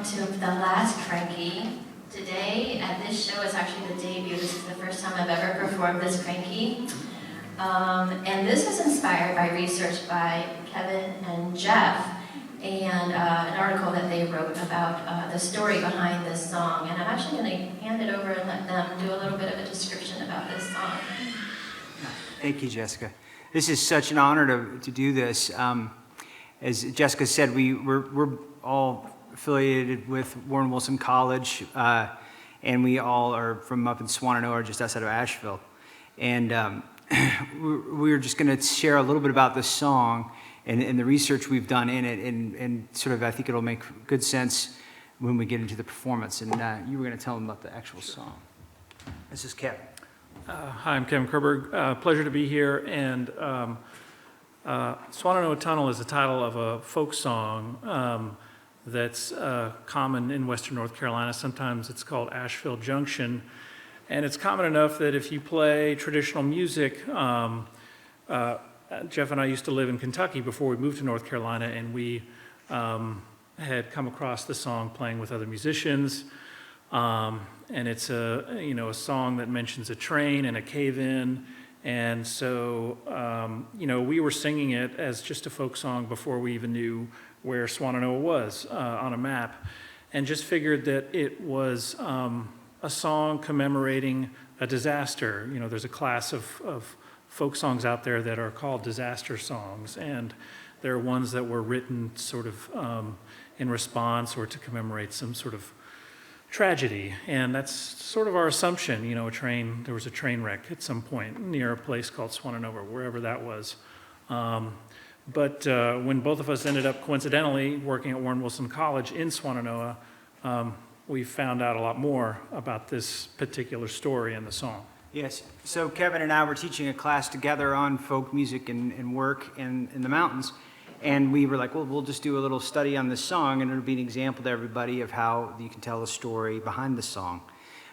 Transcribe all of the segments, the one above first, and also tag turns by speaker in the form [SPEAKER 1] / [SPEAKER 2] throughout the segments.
[SPEAKER 1] to the last Crankie. Today at this show is actually the debut. This is the first time I've ever performed this Crankie. And this was inspired by research by Kevin and Jeff and an article that they wrote about the story behind this song. And I'm actually going to hand it over and let them do a little bit of a description about this song.
[SPEAKER 2] Thank you, Jessica. This is such an honor to do this. As Jessica said, we're all affiliated with Warren Wilson College, and we all are from up in Swannanoa, just outside of Asheville. And we're just going to share a little bit about this song and the research we've done in it, and sort of I think it'll make good sense when we get into the performance. And you were going to tell them about the actual song. This is Kevin.
[SPEAKER 3] Hi, I'm Kevin Kehrberg. Pleasure to be here. And Swannanoa Tunnel is the title of a folk song that's common in Western North Carolina. Sometimes it's called Asheville Junction. And it's common enough that if you play traditional music, Jeff and I used to live in Kentucky before we moved to North Carolina, and we had come across the song playing with other musicians. And it's a song that mentions a train and a cave-in. And so, we were singing it as just a folk song before we even knew where Swannanoa was on a map, and just figured that it was a song commemorating a disaster. There's a class of folk songs out there that are called disaster songs, and there are ones that were written sort of in response or to commemorate some sort of tragedy. And that's sort of our assumption. There was a train wreck at some point near a place called Swannanoa, wherever that was. But when both of us ended up coincidentally working at Warren Wilson College in Swannanoa, we found out a lot more about this particular story in the song.
[SPEAKER 2] Yes, so Kevin and I were teaching a class together on folk music and work in the mountains, and we were like, well, we'll just do a little study on this song, and it'll be an example to everybody of how you can tell a story behind the song.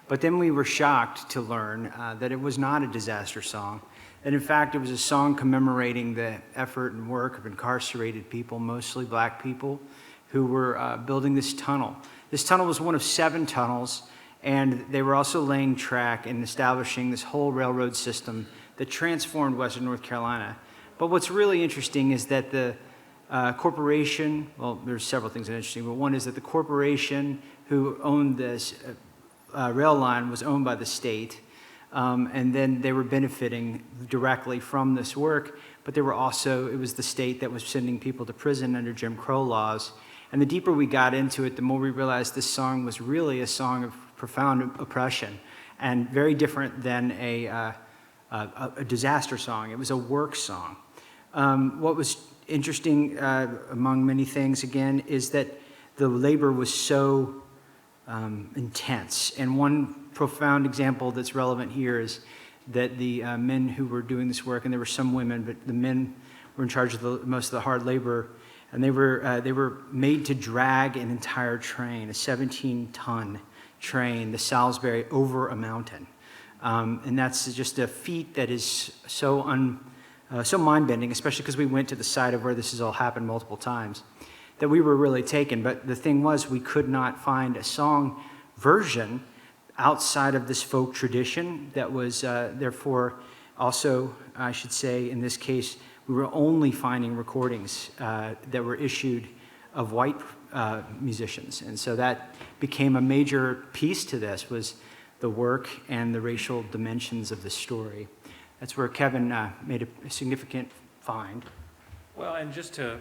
[SPEAKER 2] But then we were shocked to learn that it was not a disaster song, that in fact it was a song commemorating the effort and work of incarcerated people, mostly black people, who were building this tunnel. This tunnel was one of 7 tunnels, and they were also laying track and establishing this whole railroad system that transformed Western North Carolina. But what's really interesting is that the corporation, well, there's several things that are interesting, but one is that the corporation who owned this rail line was owned by the state, and then they were benefiting directly from this work, but it was the state that was sending people to prison under Jim Crow laws. And the deeper we got into it, the more we realized this song was really a song of profound oppression, and very different than a disaster song. It was a work song. What was interesting, among many things, again, is that the labor was so intense. And one profound example that's relevant here is that the men who were doing this work, and there were some women, but the men were in charge of most of the hard labor, and they were made to drag an entire train, a 17-ton train, the Salisbury, over a mountain. And that's just a feat that is so mind-bending, especially because we went to the site of where this has all happened multiple times, that we were really taken. But the thing was, we could not find a song version outside of this folk tradition that was, therefore, also, I should say, in this case, we were only finding recordings that were issued of white musicians. And so that became a major piece to this, was the work and the racial dimensions of the story. That's where Kevin made a significant find.
[SPEAKER 3] Well, and just to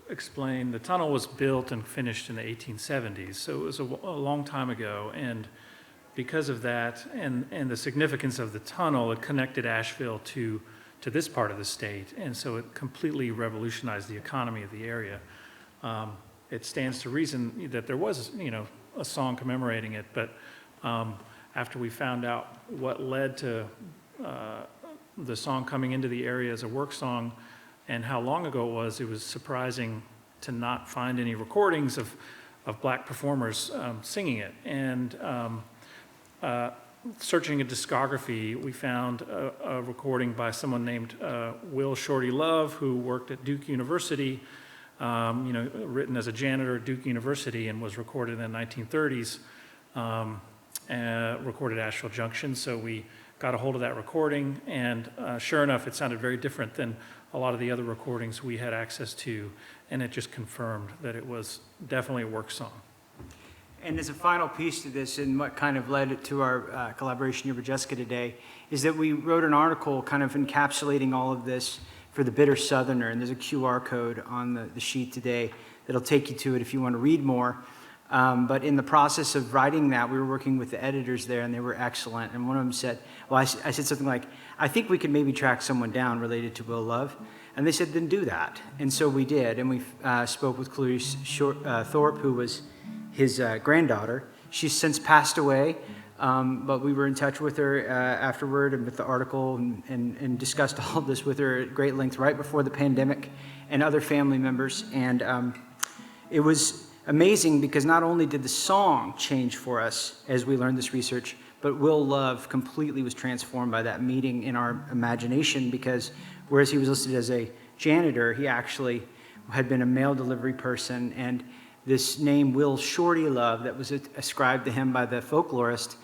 [SPEAKER 3] explain, the tunnel was built and finished in the 1870s, so it was a long time ago, and because of that and the significance of the tunnel, it connected Asheville to this part of the state, and so it completely revolutionized the economy of the area. It stands to reason that there was, a song commemorating it, but after we found out what led to the song coming into the area as a work song and how long ago it was surprising to not find any recordings of black performers singing it. And searching a discography, we found a recording by someone named Will Shorty Love, who worked at Duke University written as a janitor at Duke University and was recorded in the 1930s, recorded at Asheville Junction. So we got a hold of that recording, and sure enough, it sounded very different than a lot of the other recordings we had access to, and it just confirmed that it was definitely a work song.
[SPEAKER 2] And as a final piece to this, and what kind of led it to our collaboration here with Jessica today, is that we wrote an article kind of encapsulating all of this for the Bitter Southerner, and there's a QR code on the sheet today that'll take you to it if you want to read more. But in the process of writing that, we were working with the editors there, and they were excellent. And one of them said, well, I said something like, I think we could maybe track someone down related to Will Love. And they said, then do that. And so we did, and we spoke with Clarice Thorpe, who was his granddaughter. She's since passed away, but we were in touch with her afterward and with the article and discussed all of this with her at great length right before the pandemic and other family members. And it was amazing because not only did the song change for us as we learned this research, but Will Love completely was transformed by that meeting in our imagination, because whereas he was listed as a janitor, he actually had been a mail delivery person, and this name Will Shorty Love that was ascribed to him by the folklorist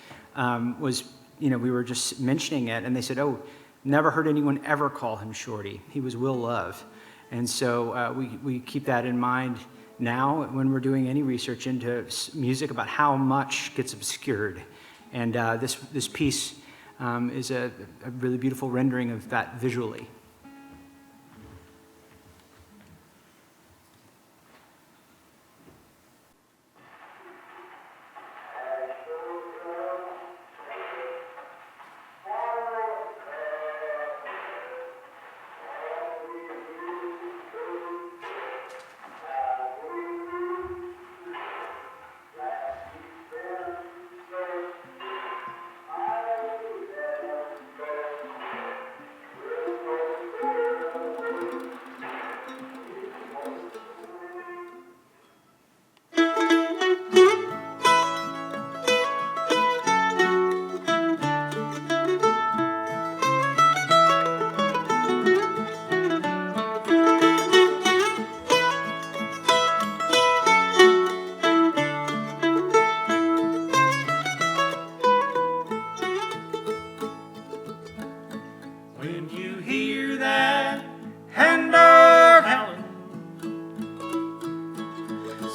[SPEAKER 2] was, we were just mentioning it, and they said, oh, never heard anyone ever call him Shorty. He was Will Love. And so we keep that in mind now when we're doing any research into music about how much gets obscured. And this piece is a really beautiful rendering of that visually.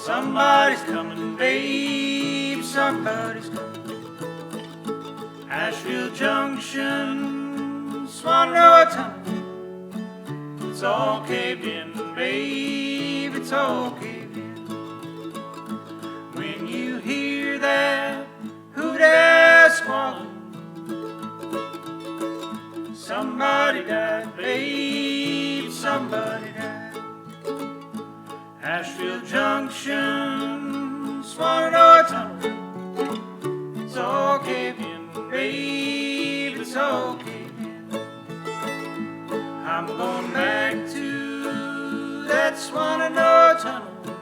[SPEAKER 4] Somebody's coming, babe, somebody's coming. Asheville Junction, Swannanoa Tunnel. It's all caved in, babe, it's all caved in. When you hear that hoot-ass squalling, somebody died, babe, somebody died. Asheville Junction, Swannanoa Tunnel. It's all caved in, babe, it's all caved in. I'm going back to that Swannanoa Tunnel.